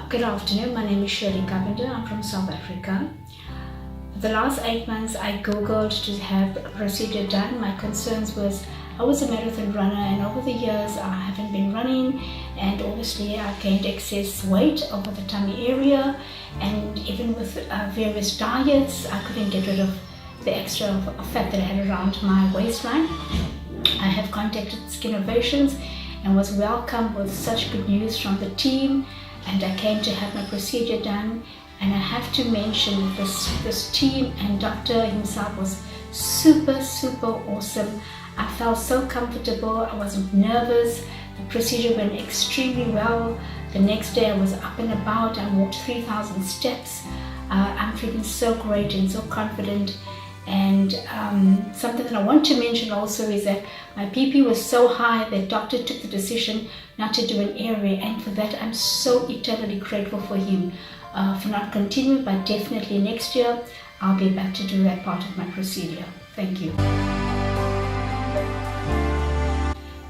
Good afternoon, my name is Shirley Carpenter. I'm from South Africa. For the last 8 months, I googled to have a procedure done. My concerns was I was a marathon runner, and over the years I haven't been running, and obviously I gained excess weight over the tummy area, and even with various diets I couldn't get rid of the extra fat that I had around my waistline. I have contacted Skinnovations and was welcomed with such good news from the team, and I came to have my procedure done. And I have to mention this team and doctor himself was super awesome. I felt so comfortable. I wasn't nervous. The procedure went extremely well. The next day I was up and about. I walked 3,000 steps. I'm feeling so great and so confident. And something that I want to mention also is that my PP was so high that doctor took the decision not to do an airway, and for that I'm so eternally grateful for him for not continuing, but definitely next year I'll be back to do that part of my procedure. Thank you.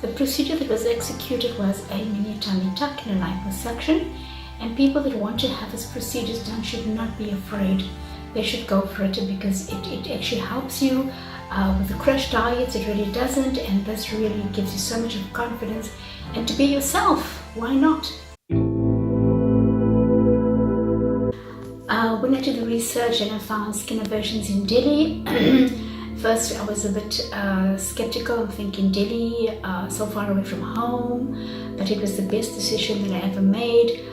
The procedure that was executed was a mini tummy tuck and a liposuction, and people that want to have these procedures done should not be afraid. They should go for it because it actually helps you with the crash diets. It really doesn't, and this really gives you so much of confidence and to be yourself. Why not? When I did the research and I found Skinnovations in Delhi, first I was a bit skeptical. I'm thinking Delhi, so far away from home, but it was the best decision that I ever made.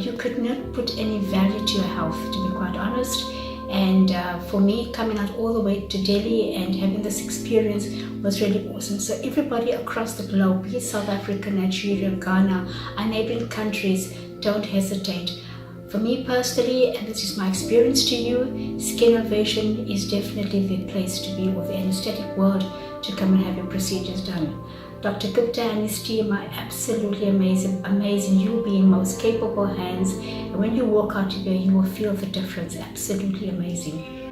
You could not put any value to your health, to be quite honest. And for me, coming out all the way to Delhi and having this experience was really awesome. So everybody across the globe, be it South Africa, Nigeria, Ghana, our neighboring countries, don't hesitate. For me personally, and this is my experience to you, Skinnovation is definitely the place to be with the anesthetic world to come and have your procedures done. Dr. Gupta and his team are absolutely amazing. You will be in most capable hands, and when you walk out of here, you will feel the difference. Absolutely amazing.